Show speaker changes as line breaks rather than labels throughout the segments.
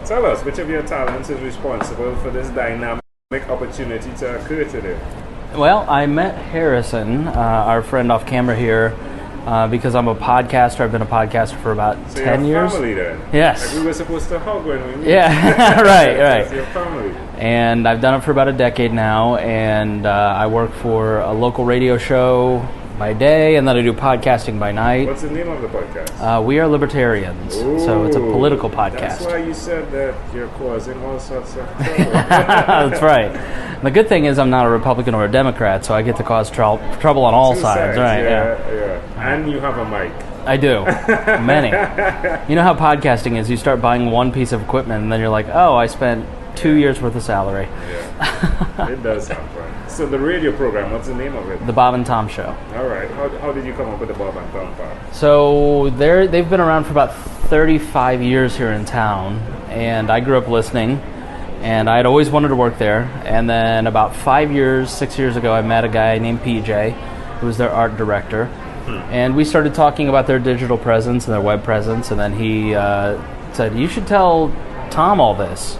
Tell us, which of your talents is responsible for this dynamic opportunity to occur today?
Well, I met Harrison, our friend off camera here, because I'm a podcaster. I've been a podcaster for about 10 years.
So you're family then?
Yes.
Like we were supposed to hug when we meet.
Yeah, right.
So you're family.
And I've done it for about a decade now, and I work for a local radio show by day, and then I do podcasting by night.
What's the name of the podcast?
We are Libertarians.
Ooh,
so it's a political podcast.
That's why you said that you're causing all sorts of trouble.
That's right. The good thing is I'm not a Republican or a Democrat, so I get to cause trouble on all sides. Right?
Yeah. And you have a mic.
I do. Many. You know how podcasting is. You start buying one piece of equipment, and then you're like, oh, I spent 2 years worth of salary.
Yeah. It does sound fun. So the radio program, what's the name of it?
The Bob and Tom Show.
All right. How did you come up with the Bob and Tom part?
So they've been around for about 35 years here in town, and I grew up listening, and I had always wanted to work there. And then about 6 years ago, I met a guy named PJ, who was their art director, and we started talking about their digital presence and their web presence, and then he said, you should tell Tom all this.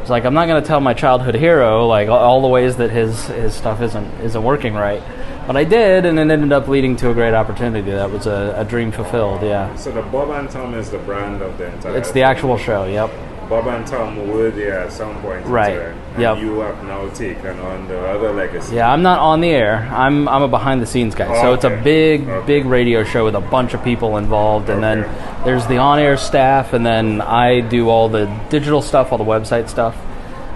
It's like, I'm not going to tell my childhood hero like all the ways that his stuff isn't working right, but I did, and it ended up leading to a great opportunity. That was a dream fulfilled. Yeah.
So the Bob and Tom is the brand of the entire.
It's the actual show. Yep.
Bob and Tom were there at some point.
Right.
And
yep.
You have now taken on the other legacy.
Yeah, I'm not on the air. I'm a behind the scenes guy. So it's a big radio show with a bunch of people involved, and then there's the on air staff, and then I do all the digital stuff, all the website stuff,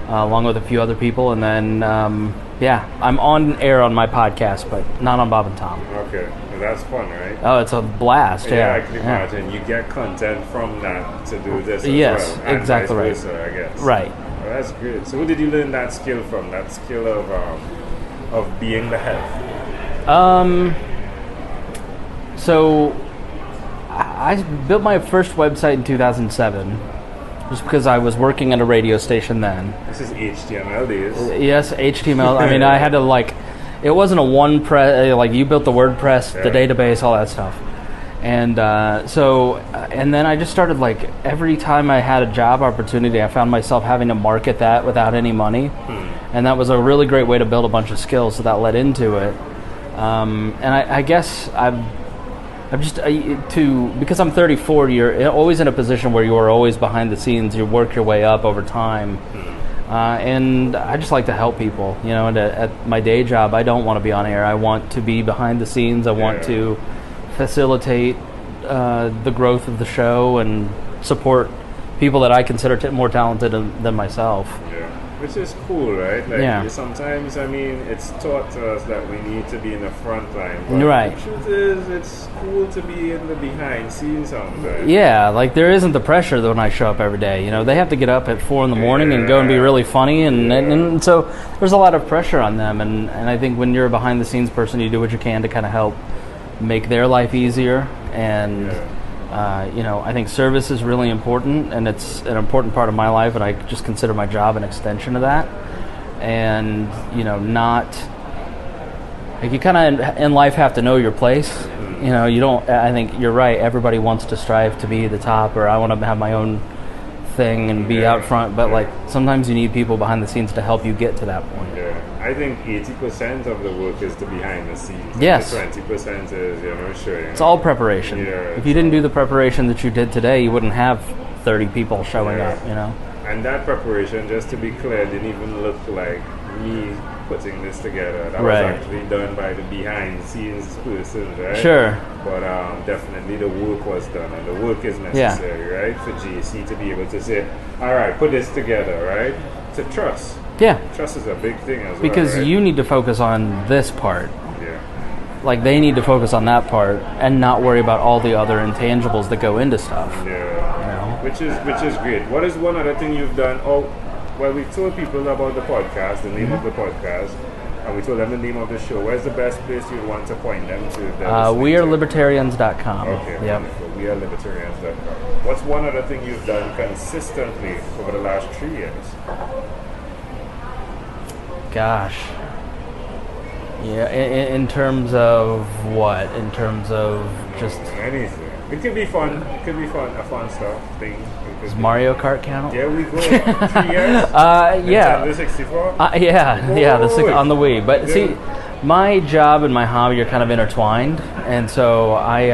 along with a few other people, and then I'm on air on my podcast, but not on Bob and Tom.
Okay, well, that's fun, right?
Oh, it's a blast. Yeah,
I can imagine. You get content from that to do this as
yes,
well. And
exactly
vice
right.
versa, I guess.
Right.
Well, that's good. So who did you learn that skill from? That skill of being the head?
So I built my first website in 2007. Just because I was working at a radio station then.
This is HTML days.
Yes, HTML. I mean, I had to it wasn't a one press, you built the WordPress, the database, all that stuff. And and then I just started every time I had a job opportunity, I found myself having to market that without any money. And that was a really great way to build a bunch of skills, so that led into it. And I guess I'm just because I'm 34. You're always in a position where you are always behind the scenes. You work your way up over time, and I just like to help people. And at my day job, I don't want to be on air. I want to be behind the scenes. I want to facilitate the growth of the show and support people that I consider more talented than myself.
Yeah. Which is cool, right? Sometimes, it's taught to us that we need to be in the front line. But
right.
The truth is, it's cool to be in the behind scenes sometimes.
Yeah, there isn't the pressure that when I show up every day. They have to get up at 4 a.m. and go and be really funny. And so there's a lot of pressure on them. And I think when you're a behind the scenes person, you do what you can to kind of help make their life easier. And I think service is really important, and it's an important part of my life, and I just consider my job an extension of that. And, you kind of in life have to know your place. You don't, I think you're right, everybody wants to strive to be the top, or I want to have my own thing and be out front, but sometimes you need people behind the scenes to help you get to that point.
Yeah. I think 80% of the work is the behind the scenes.
Yes.
The 20% is, showing.
It's all preparation.
Yeah,
if you didn't do the preparation that you did today, you wouldn't have 30 people showing up,
And that preparation, just to be clear, didn't even look like me putting this together. That was actually done by the behind the scenes person, right?
Sure.
But definitely the work was done, and the work is necessary, right? For JC to be able to say, all right, put this together, right? To trust.
Yeah.
Trust is a big thing as well.
Because you need to focus on this part.
Yeah.
They need to focus on that part and not worry about all the other intangibles that go into stuff.
Yeah. Which is great. What is one other thing you've done? We told people about the podcast, the name of the podcast, and we told them the name of the show. Where's the best place you'd want to point them to?
WeareLibertarians.com.
Okay,
yep.
Wonderful. WeareLibertarians.com. What's one other thing you've done consistently over the last 3 years?
Gosh. Yeah, in terms of what? In terms of just...
Anything. It could be fun. It could be fun. A fun stuff thing.
Does Mario Kart count?
Yeah, we go 3 years.
Yeah.
Nintendo 64.
On the Wii. But see, my job and my hobby are kind of intertwined, and so I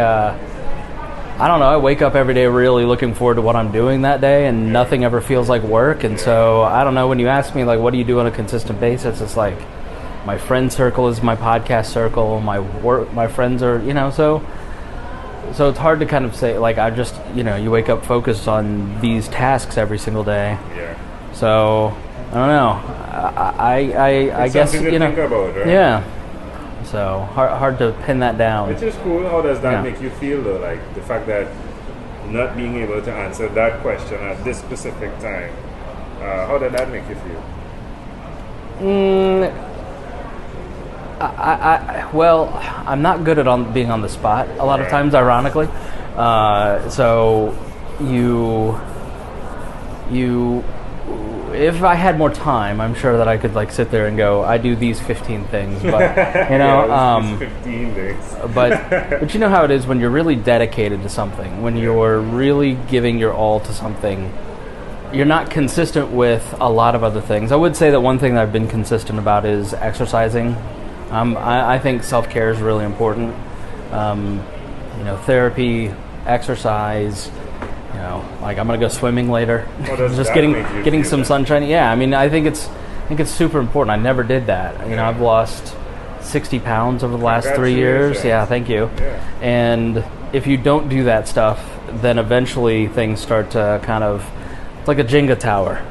don't know. I wake up every day really looking forward to what I'm doing that day, and nothing ever feels like work. And so I don't know. When you ask me like, what do you do on a consistent basis? It's like my friend circle is my podcast circle. My friends are, So it's hard to kind of say, like, I just, you wake up focused on these tasks every single day.
Yeah.
So, I don't know. I guess,
something to think about, right?
Yeah. So, hard to pin that down.
Which is cool. How does that make you feel, though? Like, the fact that not being able to answer that question at this specific time, how did that make you feel?
Well, I'm not good at being on the spot a lot of times, ironically. So if I had more time, I'm sure that I could like sit there and go, I do these 15 things, but
these 15 things.
but you know how it is when you're really dedicated to something, when you're really giving your all to something. You're not consistent with a lot of other things. I would say that one thing that I've been consistent about is exercising. I think self-care is really important. Therapy, exercise. Like I'm gonna go swimming later. Just getting some sunshine. Yeah, I mean, I think it's super important. I never did that. I've lost 60 pounds over the last 3 years. Yeah, thank you.
Yeah.
And if you don't do that stuff, then eventually things start to kind of, it's like a Jenga tower.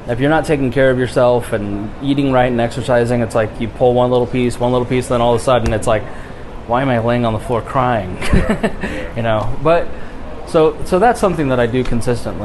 If you're not taking care of yourself and eating right and exercising, it's like you pull one little piece, then all of a sudden it's like, why am I laying on the floor crying? But so that's something that I do consistently.